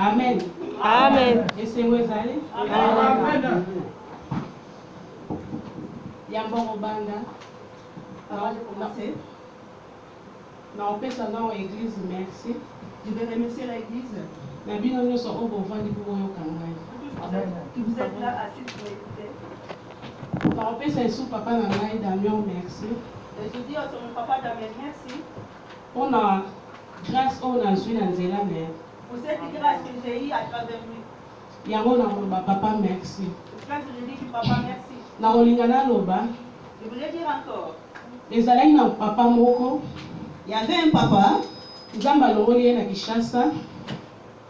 Amen. Amen. Laissez-moi aller. Amen. Yambon Banda. Avant de commencer, Non, personne dans l'église, merci. je vais remercier l'église La Bible nous sommes au bon vent du pouvoir au Canada. que vous êtes là assis pour écouter. Non, personne sous papa Nangaï Damien, merci. Et je dis à mon papa Damien, merci On a grâce on a joué dans Zélande. pour cette grâce que j'ai eue à travers lui. Yango na papa merci. C'est pour ça que je dis que papa merci. Na olingana loba. Je voulais dire encore, Ezalaki na papa moko. il y avait un papa Nzamba longoli ye na Kinshasa.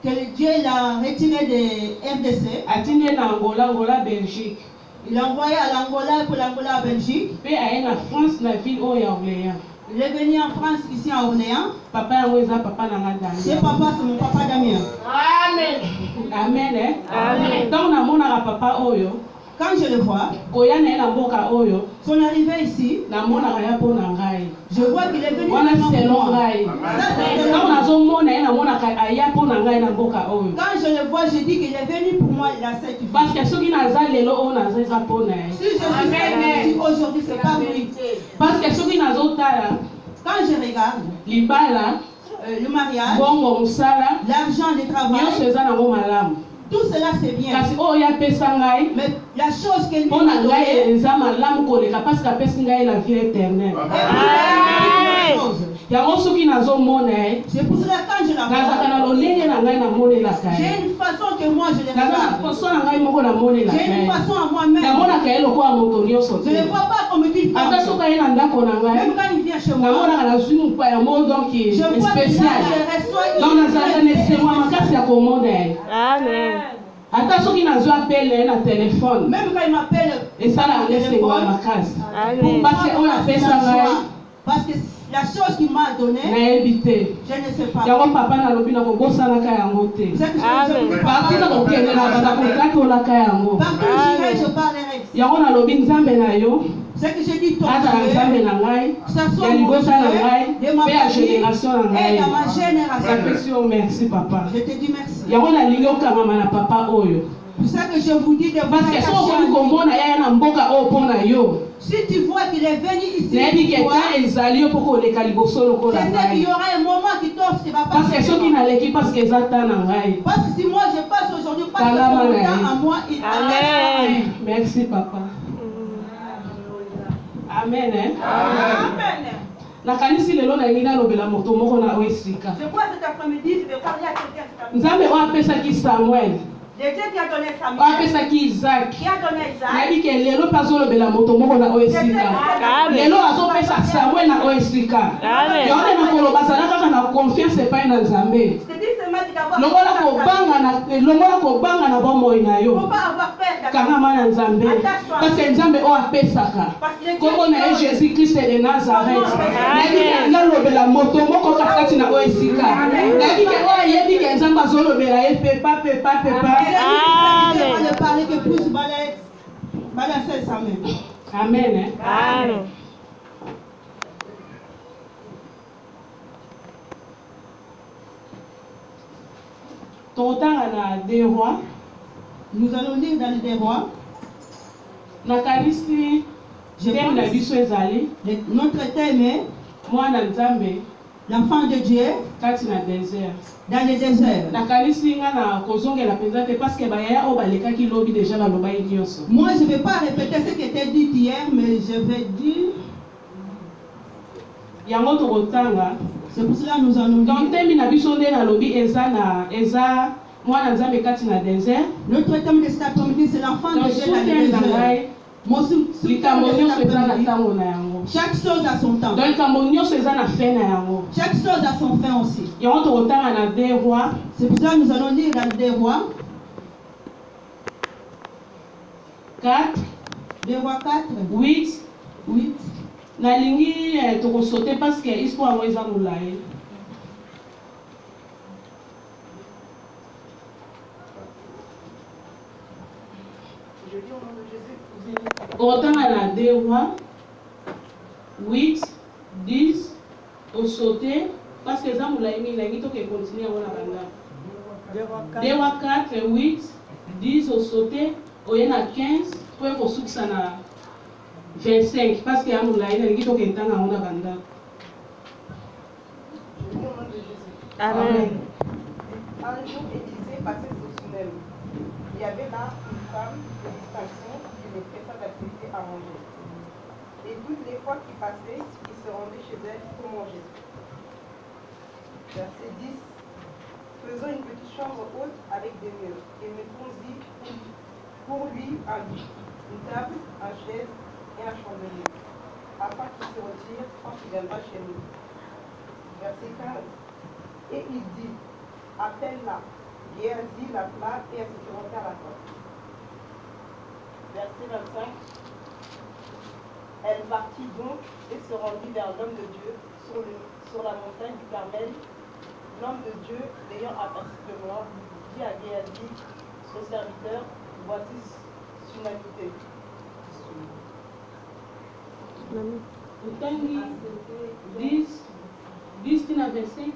que Dieu l'a retiré de RDC. Atinde na Angola, Belgique. Il l'a envoyé à l'Angola pour l'Angola à Belgique. Pe aye na France na ville oyo ya Orléans. Il est venu en France, ici à Orléans. Papa yango eza papa na nga Ce Damien. papa, c'est mon papa Damien. Amen. Amen. Eh? Amen. Donc na mona papa oyo. Quand je le vois, Koya na ye na mboka oyo. son arrivée ici, Na mona ya po na ngai. je vois qu'il est venu Wana vraiment pour selon moi. ngai. Ça, c'est selon Donc moi. nazo mona ye na mona aya po na ngai na mboka oyo. Quand je le vois, je dis qu'il est venu pour moi, il a cette vie. Parce que soki naza lelo oyo naza eza po na ye. Si je suis ici aujourd'hui, c'est pas lui. Parce que soki nazotala Quand je regarde libala le mariage, bongo mosala l'argent, le nyonso travail, eza nango malamu. tout cela c'est bien. Kasi oyo apesa ngai Mais la chose qu'elle mpo lui na a ngai donnée, eza malamu koleka parce que apesi ngai la vie éternelle. Yango soki nazomona ye c'est pour cela quand je la nazaka na vois, lolenge na ngai namonelaka ye. j'ai une façon que moi je le naza na regarde. poso na ngai moko namonelaka J'ai une ye. façon à moi-même. namonaka ye lokola moto nyonso Je ne te. le vois pas comme une ata femme. soki aye na ndako na ngai Même quand il vient chez moi, namonaka nazwi mopaya mo donc je vois que là, spécial. je reçois donc nazalaka na esengo makasi ya komona ye. Amen. ata soki nazwi apele na telefone même quand il m'appelle, esalaka na esengo ya makasi. Amen. parce que oyo apesa ngai parce que la chose qu'il m'a donnée, nayebi te. je ne sais pas. yango papa nalobi na kobosanaka yango te. C'est que Amen. parti na kokende na bana kotatolaka yango. partout où j'irai, je parlerai. yango nalobi nzambe na yo C'est que je dis ton azala nzambe Dieu, na ngai que ça soit ya mon libota na Dieu, ngai de ma mpe ya famille génération na et ngai. de ma génération. napesi yo merci papa. Je te dis merci. yango nalingi okangama na papa oyo. C'est ça que je vous dis de vous parce que so okoki attacher à lui. komona yaya na mboka oyo mpo na yo Si tu vois qu'il est venu ici, nayebi ke pour toi, ta ezali yo mpo koleka liboso lokola je sais qu'il y ngai. aura un moment qui t'offre, tu vas parce que passer. soki naleki parce que eza ta na ngai. Parce que si moi je passe aujourd'hui, parce que Kalama son na ye. temps à moi, il Amen. merci papa. amen. Amen. nakanisi lelo nalingi nalobela moto moko na oyo esika. Je crois cet après-midi, je vais parler à quelqu'un cet après-midi. nzambe oyo apesaki samuel Le Dieu qui a donné oyo Samuel, apesaki isaac qui a donné Isaac, nayebi ke lelo mpe azolobela moto moko na oyo esika. Amen. lelo azopesa samuel na oyo esika. Amen. yango nde nakoloba azala kaka na confiance epai na nzambe. je te dis seulement d'avoir longola kobanga na bomoi na il ne faut yo pas avoir peur kangama na nzambe parce que nzambe oyo apesaka kombo na ye jésus christ de nazareth. nayebi ke nalobela moto moko katikati na oyo esika. nayebi ke oyo ayebi ke nzambe azolobela ye pepa. Je vais parler que plus balai Samuel. amen. Amen. tokotanga na 2 rois. Nous allons lire dans les rois. nakanisi Je teme na pense biso ezali notre thème est mwana nzambe l'enfant de Dieu kati na désert. dans le désert. nakanisi nga na kozongela mpenza te parce que bayaya oyo balekaki lobi deja balobaki nyonso. Moi, je ne vais pas répéter ce qui était dit hier, mais je vais dire. yango tokotanga C'est pour cela que nous allons donc lire. temi na biso nde nalobi eza mwana nzambe kati na désert. Notre thème de cet après-midi, c'est l'enfant donc de Dieu dans le sutene na désert. ngai Mon sous-thème likambo de nyonso cet eza na après-midi, ntango na yango. chaque chose a son temps. donc likambo nyonso eza na fin na yango. Chaque chose a son fin aussi. yango tokotanga na 2 rois. C'est pour ça que nous allons lire dans les rois. 4 Les rois 4, 8 8. nalingi tokosote parce que histoire yango eza molai. tokotanga na 2 rois 8 10 osote parce que eza molai mingi nalingi toke continue yango na bandako. 2 wa 4, 8, 10 au sauté, au y en a 15, pour qu'on souque ça na 25, parce qu'il y a un moulin, il y a un guido qui est en a banda. Amen. Un jour, Élisée passait sous Sunem. Il y avait là une femme de distinction qui ne prêta d'activité à manger. Et toutes les fois qu'il passait, il se rendait chez elle pour manger. Verset 10. Faisons une petite chambre haute avec des murs et mettons-y pour lui un lit, une table, un chaise et un chandelier, afin qu'il se retire quand il viendra chez nous. Verset 15. Et il dit, appelle-la. Et elle dit, l'appela et elle se présenta à la porte. Verset 25. Elle partit donc et se rendit vers l'homme de Dieu sur la montagne du Carmel. L'homme de Dieu, l'ayant aperçu de loin, dit à Géasi, son serviteur, voici Sunamité. Utangi 10 tina 25.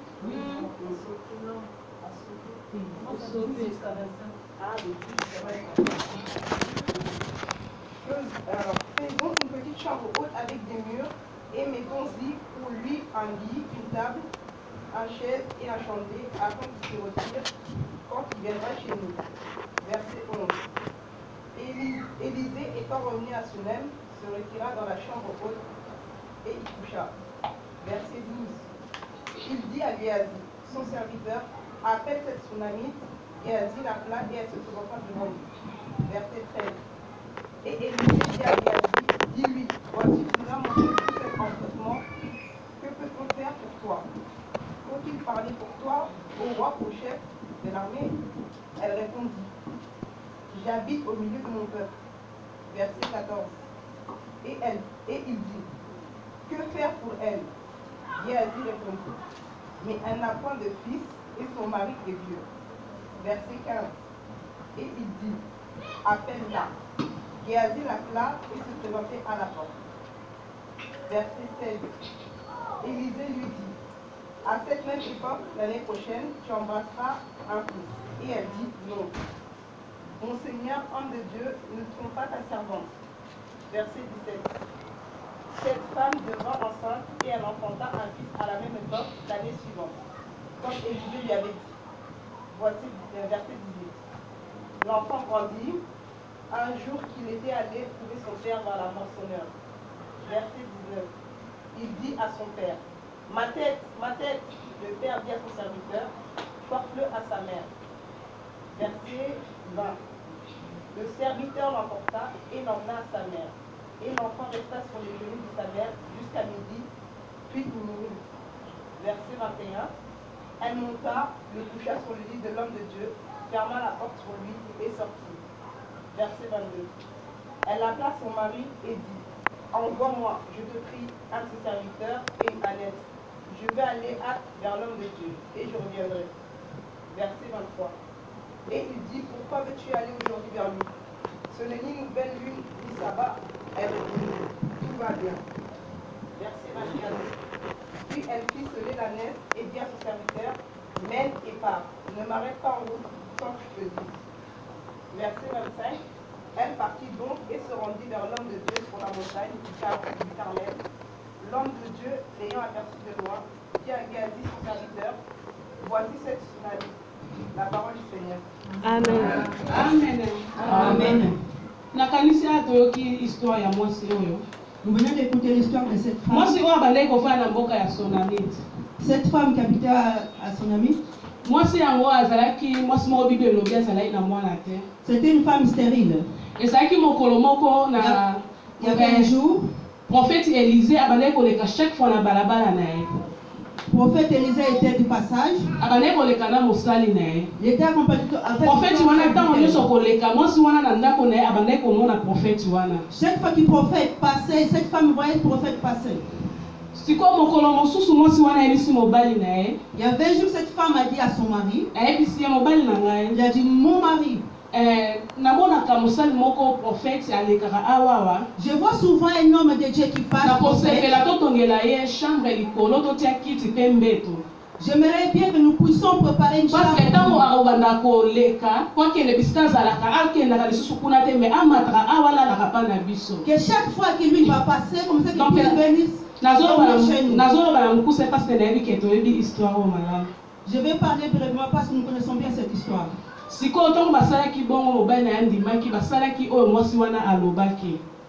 Alors, faisons une petite chambre haute avec des murs et mettons-y pour lui un lit, une table, un chaise et un chandelier afin qu'il se retire quand il viendra chez nous. Verset 11. Élisée étant revenu à Sunem, se retira dans la chambre haute et y coucha. Verset 12. Il dit à Géasi, son serviteur, appelle cette Sunamite, et Géasi l'appela et elle se présenta devant lui. Verset 13. Et Élisée dit à Géasi, dis-lui, voici tu nous as montré tout cet entretien, que peut-on faire pour toi? Faut-il parler pour toi au roi, au chef de l'armée? Elle répondit, j'habite au milieu de mon peuple. Verset 14. Et il dit, que faire pour elle? Géasi répondit, mais elle n'a point de fils et son mari est vieux. Verset 15. Et il dit, appelle-la. Géasi l'appela et se présentait à la porte. Verset 16. Élisée lui dit, à cette même époque, l'année prochaine, tu embrasseras un fils. Et elle dit, non. Mon Seigneur, homme de Dieu, ne trompe pas ta servante. Verset 17. Cette femme devint enceinte et elle enfanta un fils à la même époque l'année suivante. Comme Élisée lui avait dit. Voici verset 18. L'enfant grandit. Un jour qu'il était allé trouver son père dans la moissonneur. Verset 19. Il dit à son père, ma tête, ma tête. Le père dit à son serviteur, porte-le à sa mère. Verset 20. Le serviteur l'emporta et l'emmena à sa mère. Et l'enfant resta sur les genoux de sa mère jusqu'à midi, puis il mourut. Verset 21. Elle monta, le coucha sur le lit de l'homme de Dieu, ferma la porte sur lui et sortit. Verset 22. Elle appela son mari et dit, envoie-moi, je te prie, un de ses serviteurs et une ânesse. Je vais aller hâte vers l'homme de Dieu et je reviendrai. Verset 23. Et il dit, pourquoi veux-tu aller aujourd'hui vers lui? Ce n'est ni nouvelle lune, ni sabbat. Elle dit, tout va bien. Verset 24. Puis elle fit sceller l'ânesse et dit à son serviteur, mène et pars, ne m'arrête pas en route sans que je te dise. Verset 25. Elle partit donc et se rendit vers l'homme de Dieu sur la montagne du Carmel. L'homme de Dieu, l'ayant aperçu de loin, dit à Géasi son serviteur, voici cette Sunamite. La parole du Seigneur. Amen. Amen. Amen. Nakanisi atoyoki histoire ya mwasi oyo. Nous venons d'écouter l'histoire de cette femme. Mwasi oyo abandaki kofanda na mboka ya Sunamite. Cette femme qui habitait à Sunamite. Mwasi yango azalaki mwasi moko Bible elobi azalaki na mwana te. C'était une femme stérile. Ezalaki mokolo moko na Il y avait un jour, prophète Élisée abandaki koleka chaque fois na balabala na ye. prophète Élisée était du passage. Abandaki koleka na mosali na ye. Il était accompagné avec Prophète wana ntango nyonso koleka mwasi wana na ndako na ye abandaki komona prophète wana. Chaque fois que le prophète passait, cette femme voyait le prophète passer. Sikoyo mokolo mosusu mwasi wana ayebisi mobali na ye. Il y avait un jour, cette femme a dit à son mari, Ayebisi ye mobali na ngai. il a dit, mon mari, namonaka mosali moko prophète alekaka awawa. je vois souvent un homme de Dieu qui passe. nakosepela totongela ye chambre likolo totia kiti mpe mbeto. J'aimerais bien que nous puissions préparer une chambre. Parce que tant qu'on koleka, quoi que les biscuits à la cara, qu'il n'a pas les sous-soupuna, mais à matra, à voilà la rapa na biso. Que chaque fois que lui va passer, comme ça qu'il puisse venir. Je vais parler brièvement parce que nous connaissons bien cette histoire.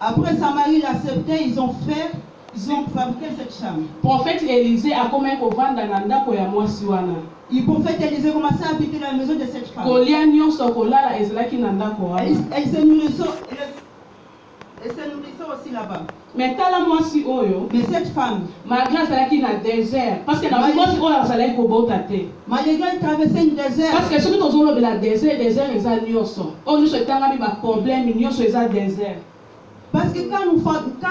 Après Samarie l'a accepté, ils ont fabriqué cette chambre. Prophète Élisée a commencé à vendre Le prophète Élisée commençait à habiter dans la maison de cette femme. Elle se nourrissait aussi là-bas. Mais cette femme, malgré désert, parce que malgré elle traversait une désert. Parce que ce que nous avons le désert est problème, désert. Parce que quand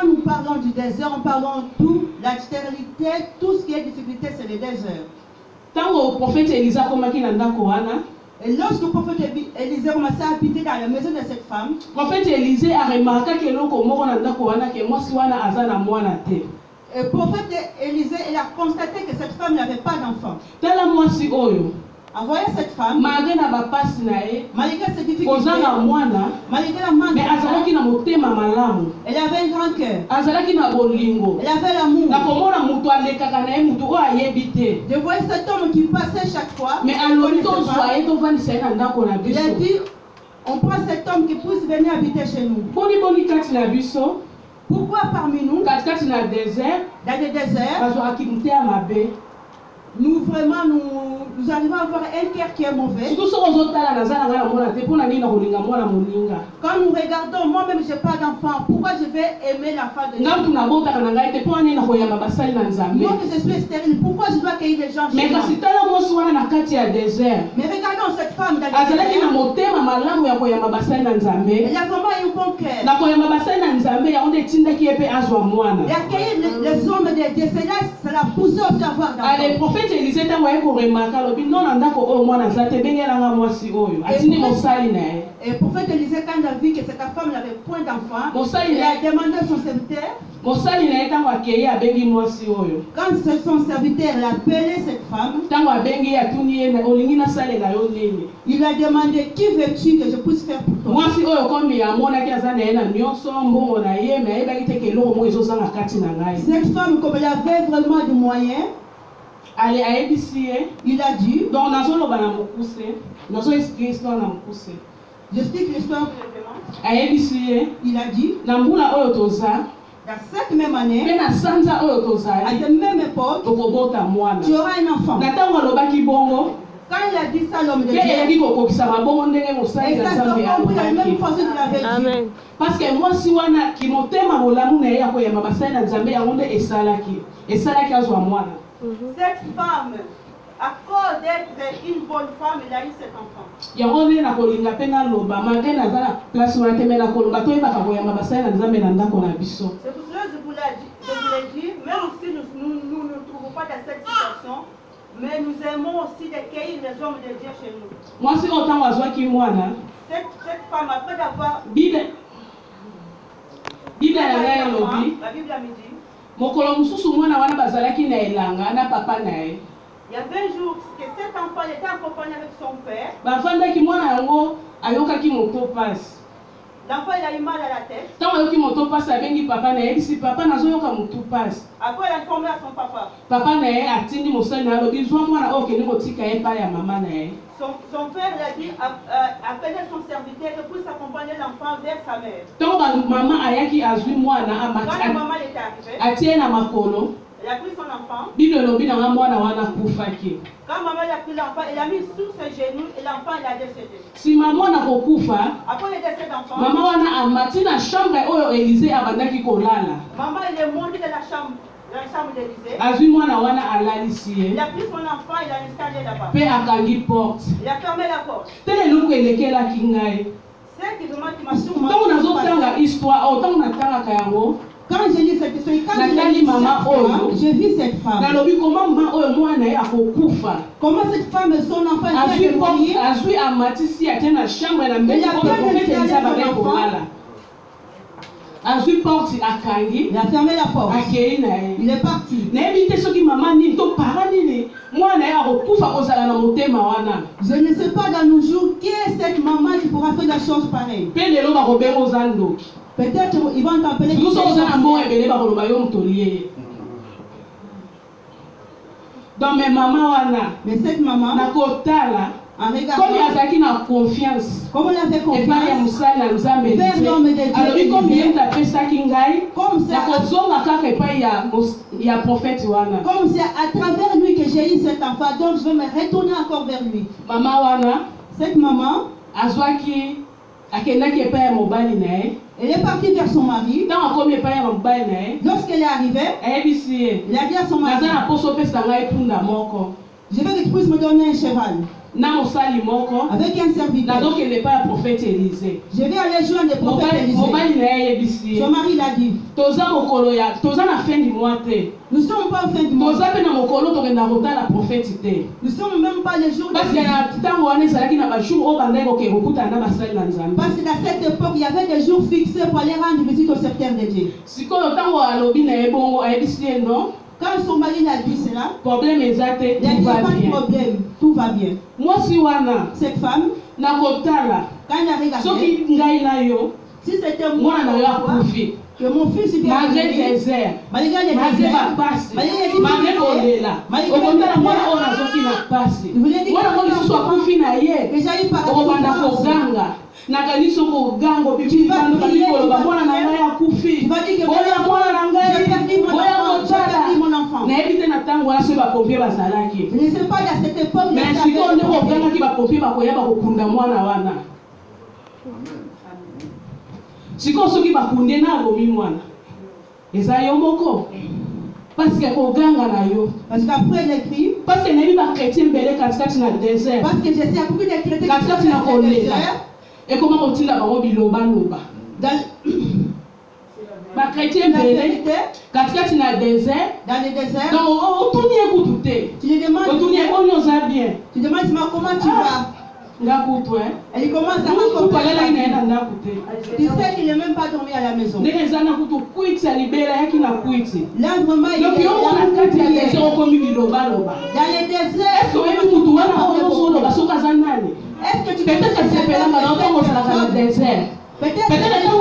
nous parlons du désert, on parle de tout, la stérilité, tout ce qui est difficulté, c'est le désert. Tant que le prophète Élisée a commencé à et lorsque le prophète Élisée commençait à habiter dans la maison de cette femme, le prophète Élisée a remarqué que le prophète Élisée a constaté que cette femme n'avait pas d'enfant. En voyant cette femme, malgré ses difficultés, malgré la manque, elle avait un grand cœur. Elle avait l'amour. Je voyais cet homme qui passait chaque fois. Mais il a dit, on prend cet homme qui puisse venir habiter chez nous. Pourquoi parmi nous, dans le désert, nous vraiment nous arrivons à avoir un cœur qui est mauvais. Quand nous regardons, moi-même je n'ai pas d'enfant, pourquoi je vais aimer l'enfant de Dieu? Moi que je suis stérile, pourquoi je dois accueillir les gens chez moi? Mais regardons cette femme dans le désert. Elle a vraiment un bon cœur. Et accueillir les hommes de Dieu, ça l'a poussé aussi à avoir d'enfants. Prophète Élisée a remarqué non andako o mwana zate bengela mwasi oyo atini mosali na ye. Et prophète Élisée quand il a vu que cette femme n'avait point d'enfant, il a demandé à son serviteur. Mosali na ye tango akeye abengi mwasi oyo. Quand son serviteur l'a appelé cette femme, tango abengi atuni ye olingi na salela yo nini. Il a demandé qui veux-tu que je puisse faire pour toi. Mwasi oyo comme ya mona ki azana ye na nyonso mbongo na ye mais ayebaki te ke eloko mo ezozanga kati na ngai. Cette femme comme elle avait vraiment du moyen, allez à ABC, il a dit, donc dans le bana mokuse, dans le histoire na mokuse. J'explique l'histoire. À ABC, il a dit, na mbula oyo toza, dans cette même année, à cette même époque, tu auras un enfant. Na tango lobaki bongo, quand il a dit ça, l'homme de Dieu, il a dit que ça va bon ndenge mosali na Nzambe ya même façon qu'il avait dit. Amen. Parce que moi si wana ki motema bolamu na ya ko ya mabasali na Nzambe ya ngonde esalaki azwa mwana. Cette femme, à cause d'être une bonne femme, elle a eu cet enfant. C'est pour cela que je voulais dire, même si nous ne nous trouvons pas dans cette situation, mais nous aimons aussi d'accueillir les hommes de Dieu chez nous. Moi, si autant cette femme, après d'avoir... La Bible a dit, mokolo mususu mwana wana bazalaki na elanga na papa na ye. Il y avait un jour que cet enfant était accompagné avec son père. Bafandaki mwana yango ayokaki moto passe. L'enfant il a eu mal à la tête. Tant ayoki moto passe abengi papa na ye, si papa nazoyoka moto passe. Après il a informé à son papa. Papa na ye atindi mosali na alobi zwa mwana oyo kende kotika ye epai ya mama na ye. Son père lui a dit appelez son serviteur que puisse accompagner l'enfant vers sa mère. Tant maman ayaki azwi mwana quand la maman était arrivée, atie na makolo. Elle a pris son enfant. Bible lobi na mwana wana kufaki. Quand maman a pris l'enfant, elle a mis sur ses genoux et l'enfant il a décédé. Si maman na kokufa, après le décès d'enfant, maman wana amati na chambre oyo Élisée abandaki kolala. Maman il est monté dans la chambre d'Élisée. Azwi mwana wana alalisi ye. Il a pris son enfant, il a installé là-bas. Pe akangi porte. Il a fermé la porte. Tele luku elekelaki ngai. C'est qui vraiment qui m'a surpris. Tant nazotanga histoire, autant natangaka yango. Quand je lis cette histoire, quand j'ai vu cette femme, comment cette femme et son enfant il a fermé la porte. Il est parti. Je ne sais pas dans nos jours qui est cette maman qui pourra faire des choses pareilles. Peut-être ils vont t'appeler. Donc mes mamans mais cette maman comme il y a une confiance, comme on avait confiance, alors comme il y a prophète, comme c'est à travers lui que j'ai eu cet enfant, donc je vais me retourner encore vers lui. Cette maman, elle est partie vers son mari. Lorsqu'elle est arrivée, il a dit à son mari, je veux que tu puisses me donner un cheval. Avec un serviteur. Je vais aller joindre le prophète Élisée. Son mari l'a dit. Nous ne sommes pas en fin du mois. Nous ne sommes même pas les jours de Parce qu'à cette époque, il y avait des jours fixés pour aller rendre visite au serviteur de Dieu. Quand son mari a dit cela, problème il a dit pas de problème, tout va bien. Moi si cette femme, quand elle a regardé, si c'était moi, que mon fils vient malgré les déserts, malgré les passes, malgré Olela, nakaliso ko gango bibi bando bakolo ba mwana na ngai akufi oya mwana na ngai oya motala na ebite na tango wana so ba pompier bazalaki je ne sais pas à cette époque mais siko nde ko ganga ki ba pompier ba koya ba kokunda mwana wana siko soki ba kunde na bomi mwana eza yo moko parce que ko ganga na yo parce qu'après les cris parce que nebi ba chrétien belé katikati na désert parce que je sais beaucoup de chrétiens katikati na kolela. Et comment on dit là-bas, on dit loba. Ma chrétien belé, quand tu es dans le désert, donc on tourne écouter. Tu lui demandes, on tourne on bien. Tu demandes comment tu vas. Elle commence à raconter. Tu sais qu'il n'est même pas dormi à la maison. Là vraiment il est dans le désert. Est-ce que tu peux peut-être que c'est là dans le désert. Peut-être que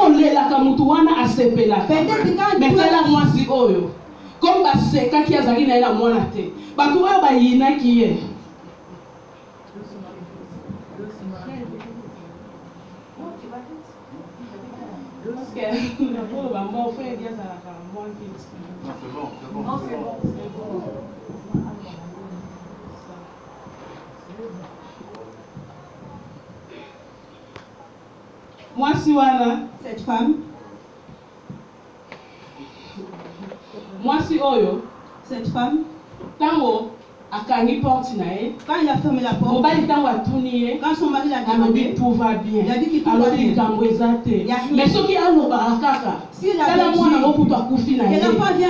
on est là quand tu wana asepela. Mais là moi si oyo. Comme ba seka ki azali na ina mwana te. Ba tu oyo ba yina ki ye. Parce que pour ba mo fait dia ça la moi vite. Non, c'est bon. Moi si wana cette femme, moi si oyo cette femme, tango akangi porte na ye quand il a fermé la porte, quand son mari l'a demandé, tout va bien, il a dit qu'il tout va bien. Mais ce qui a l'obakaka, si la mwana okutu akufi na ye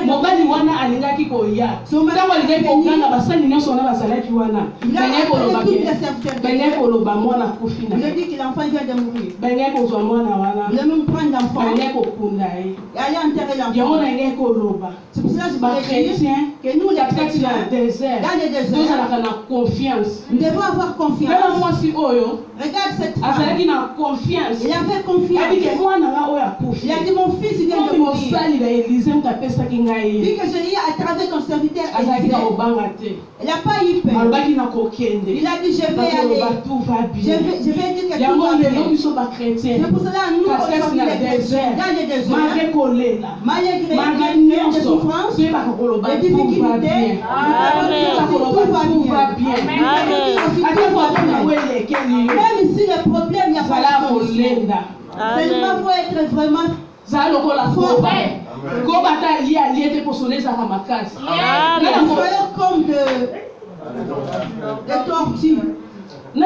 mobali wana alingaki koya ntango alingaki koganga basali nyonso wana bazalaki wana bengaki koloba mwana akufi na ye bengaki kozwa mwana wana bengaki kokunda ye yango nayengaki koloba bakretien katikati na désert tozalaka na confiance tala mwasi oyo azalaki na confiance abike mwana nga oyo akufi il a dit mon fils vient de mourir. Dit que je l'ai à travers ton serviteur. Il n'a pas eu peur. Il a dit je vais aller. Je vais dire que tout va bien. C'est pour cela que nous aujourd'hui dans le désert. Malgré les souffrances, les difficultés, tout va bien. Même si le problème n'y a pas de solution. Seulement faut être vraiment comme de tortues. Qui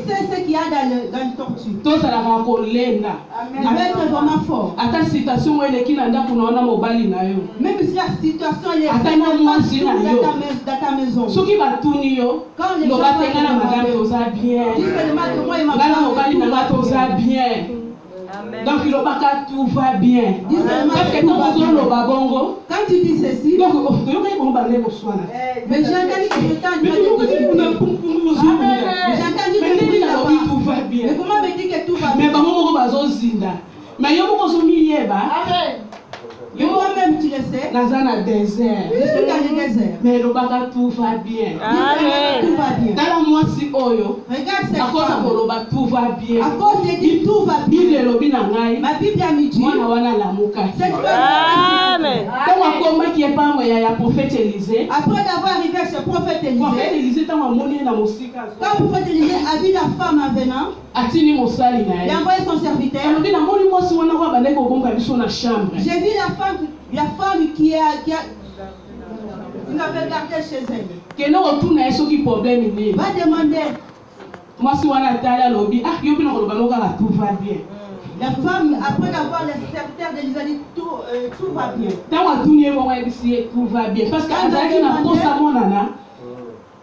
sait ce qu'il y a dans le tortue? Avec vraiment fort. Même si la situation est dans ta maison. Quand les gens vont te demander, dis seulement que moi et ma femme, tout va bien. Donc il pas tout va bien. Parce que quand vous le babongo, quand tu dis ceci, donc on va aller au soin. Mais j'ai entendu que je t'en dis tout va bien. Mais comment me dit que tout va bien? Mais bango bazozinda. Mais yo moko yeba. Et moi-même, tu le sais. Dans un désert. Je suis dans le désert. Mais le baga tout va bien. Tout va bien. Dans la moitié oyo. Regarde cette femme. À cause de tout va bien. À cause de dire tout va bien. Ma Bible a mis. Cette femme. Amen. Comment qui est pas moi ya prophète Élisée. Après d'avoir arrivé à ce prophète Élisée. Prophète Élisée t'a monné dans musika. Quand le prophète Élisée a vu la femme en venant. Atini mosali na il a envoyé son serviteur. J'ai vu la femme qui avait gardé chez elle. Va demander. Moi si on a tala lobby, ah yo bino kolobaloka tout va bien. La femme après avoir le serviteur d'Élisée dit tout va bien. Tant tourner bon tout va bien parce que azaki na kosa monana.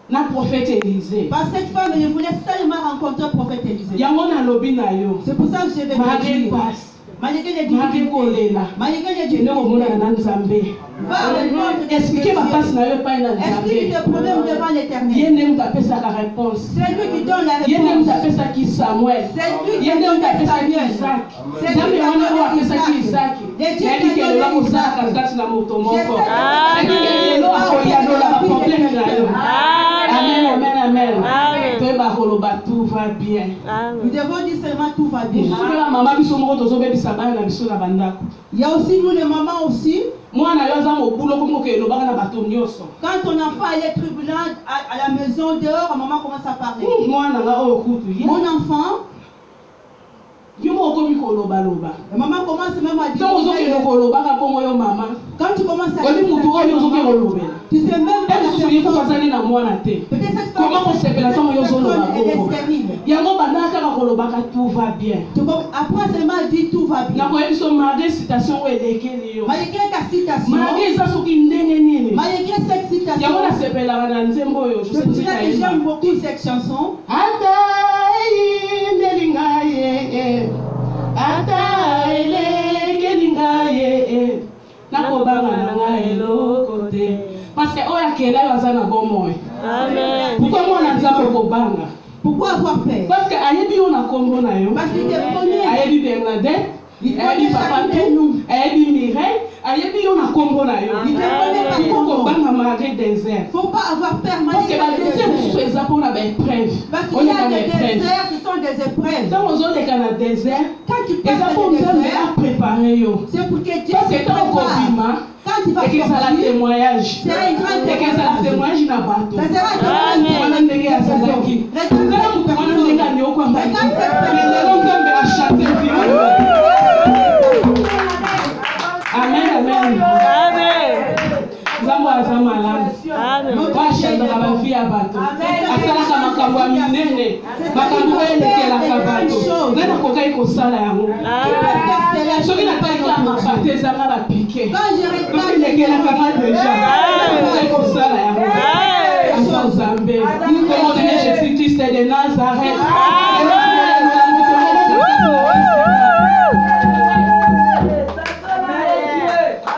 Na prophète Élisée. Parce que cette femme, elle voulait seulement rencontrer le prophète Élisée. C'est pour ça que je vais dire. Malgré les difficultés, malgré les difficultés, va expliquer ma place n'a pas une explique tes problèmes devant l'Éternel. Il n'aime pas sa réponse. C'est lui qui donne la réponse. Il n'aime pas ça qui Samuel. C'est lui qui donne la réponse. C'est lui qui donne ça qui Isaac. Il dit que le labo ça quand na moto moko. Amen, amen, amen. Tout va bien. Nous devons dire seulement tout va bien. Il y a aussi nous les mamans aussi. Quand ton enfant est tribunal à la maison dehors, maman commence à parler. Mon enfant. Maman commence même à dire. Quand tu commences à dire. Tu sais même pas comment on s'appelle tout va bien. Après seulement dit tout va bien. Malgré citation malgré ta citation. Malgré cette citation. C'est pour ça que j'aime beaucoup cette chanson. Parce que pourquoi avoir peur? Parce que ayebi on a combo na yo. Parce qu'il te connaît. Ayebi Bernadette, ayebi Papa Tou, ayebi Mireille, ayebi on a combo na yo. Il te connaît pas combo. Banga malgré désert. Faut pas avoir peur parce que la désert c'est ça pour la épreuve. Parce qu'il y a des déserts qui sont des épreuves. Dans aux autres cas na désert, quand tu passes le désert préparer yo. C'est pour que Dieu parce que quand quand tu vas sortir, c'est un témoignage. C'est un grand témoignage. C'est un témoignage na bateau. Ça sera un témoignage. Amen, amen. Amen. Zambo azamala. Amen. Basha ndo kabafi ya bato. Asala kama kabwa minene. Makambo elekela kabato. Nana kokai kosala yango. Soki na taika mabate zanga ba piqué. Quand elekela kama déjà. Kokai kosala yango. Asa Zambé. Comment donner Jésus-Christ de Nazareth.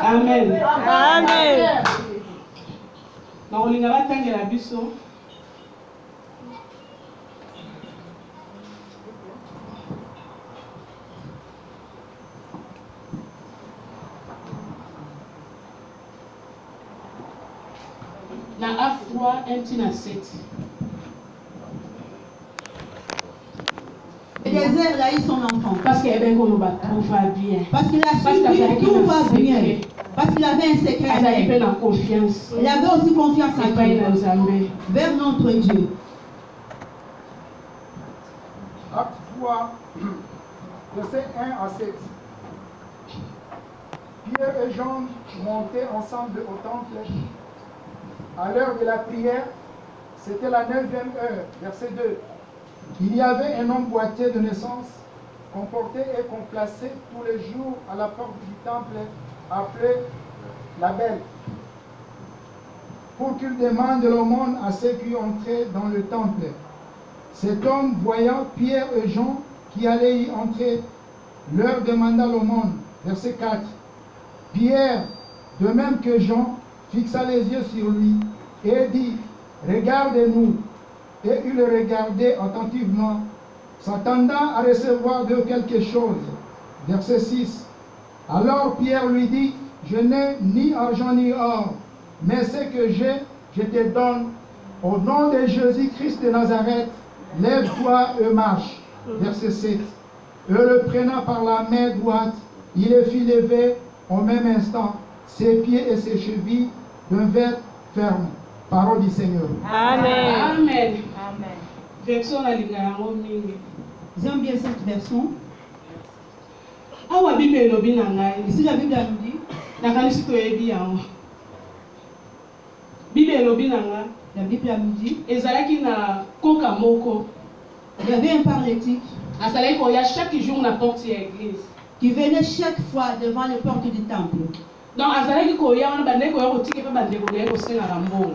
Amen. Amen. Na olinga batangela biso. Na Afwa 1:7. Le désert, il a eu son enfant. Parce qu'il avait tout va bien. Parce qu'il a su que tout va bien. Parce qu'il avait un secret. Il avait confiance. Il avait aussi confiance en Dieu. Vers notre Dieu. Acte 3, versets 1 à 7. Pierre et Jean montaient ensemble au temple. À l'heure de la prière, c'était la 9e heure, verset 2. Il y avait un homme boiteux de naissance, qu'on portait et qu'on plaçait tous les jours à la porte du temple, appelé la Belle, pour qu'il demande l'aumône à ceux qui entraient dans le temple. Cet homme, voyant Pierre et Jean qui allaient y entrer, leur demanda l'aumône. Verset 4. Pierre, de même que Jean, fixa les yeux sur lui et dit, regardez-nous. Et il le regardait attentivement, s'attendant à recevoir de quelque chose. Verset 6. Alors Pierre lui dit, je n'ai ni argent ni or, mais ce que j'ai, je te donne. Au nom de Jésus-Christ de Nazareth, lève-toi et marche. Verset 7. Et le prenant par la main droite, il le fit lever au même instant, ses pieds et ses chevilles d'un verre ferme. Parole du Seigneur. Amen. Amen. Amen. Version la linga mingi. J'aime bien cette version. Awa Bible elobi na ngai. Ici la Bible nous dit, Nakanisi toyebi yango. Bible elobi na ngai. la Bible nous dit, Ezalaki na koka moko. il y avait un paralytique Asalaki koya chaque jour na porte ya église. qui venait chaque fois devant les portes du temple. Donc azalaki koya wana bandeko ya kotika pe bandeko ya kosenga na mbongo.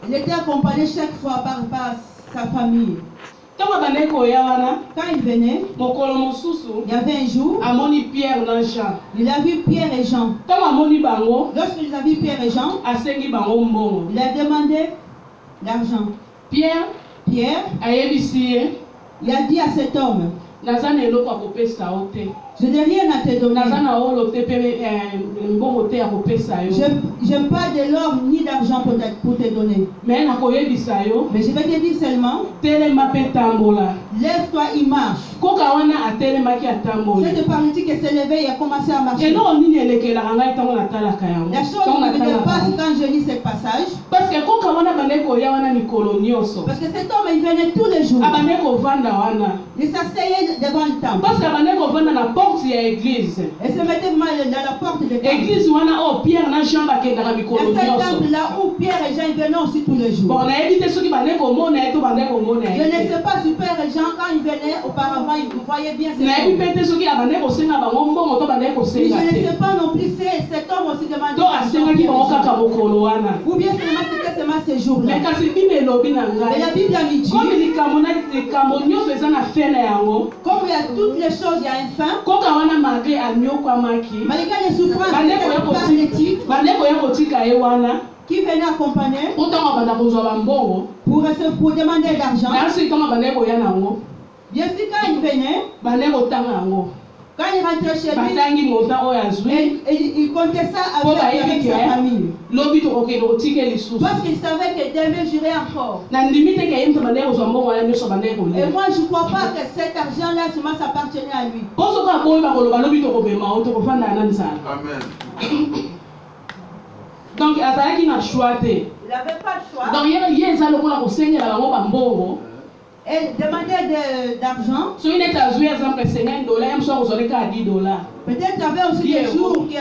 Il était accompagné chaque fois par sa famille. Toko bandeko ya wana Quand il venait, mokolo mosusu il y avait un jour, amoni Pierre na Jean. il a vu Pierre et Jean. Toko amoni bango Lorsqu'il a vu Pierre et Jean, asengi bango mbongo. il a demandé l'argent. Pierre Pierre, ayebisi ye il a dit à cet homme, naza na eloko ya kopesa yo te. je n'ai rien à te donner. Naza na olo te pe mbongo te ya kopesa yo. Je n'ai pas de l'or ni d'argent pour te donner. Mais nakoyebisa yo Mais je vais te dire seulement, telema pe tambola. lève-toi, il marche. Koka wana atelemaki atambola. Cette paralytique s'est levée et a commencé à marcher. eloko nini elekelaka ngai ntango natalaka yango. La chose qui me dépasse quand je lis ce passage, parce que koka wana bandeko koya wana mikolo nyonso. parce que cet homme il venait tous les jours. Abandeki kovanda wana. Il s'asseyait devant le temple. Parce que abandeki kovanda na porte ya église. Et se mettait mal dans la porte du temple. Église wana oh Pierre na Jean bakendaka mikolo Dans ce nyonso. temple là où Pierre et Jean venaient aussi tous les jours. Bon nayebi te soki bandeki komona ye to bandeki komona Je ne ye. sais pas si Pierre et Jean quand ils venaient auparavant ils voyaient bien cet nayebi homme. pe te soki abandeki kosenga bango mbongo to bandeki Mais je kosenga ne te. sais pas non plus si cet homme aussi demandait To asengaki bango kaka mokolo wana. ou bien c'était seulement ces jours-là. Mais kasi Bible elobi na Mais la ngai. Bible a dit, Comme likambo nyonso eza na fe na yango. comme il y a toutes les choses, il y a un fin. Koka wana malgré anyokwamaki. Malgré les souffrances, bandeko ya kotika ye wana qui venaient accompagner ntango banda kozwa bambongo pour demander d'argent. nasi ntango bandeko ya nango Bien sûr, quand il venait, bandeko tanga yango quand il rentrait chez lui, batangi montant oyo azwi il comptait ça po avec bayebi sa ke famille. lobi tokokende kotike lisusu Parce qu'il savait que demain j'irai encore. na ndimi te ke ye moto bandeko kozwa mbongo wana nyonso bandeko Et kolia moi, je ne crois pas que cet argent-là seulement s'appartenait à lui. po soki akoyeba koloba lobi tokobema o tokofanda na nzala. Amen. Donc azalaki na choix te. Il n'avait pas de choix. Donc ye eza lokola kosengela bango bambongo. Elle demandait d'argent. Soki neti azwi exemple $50 ye mosu akozwaleka $10. Peut-être qu'il y avait aussi des jours qui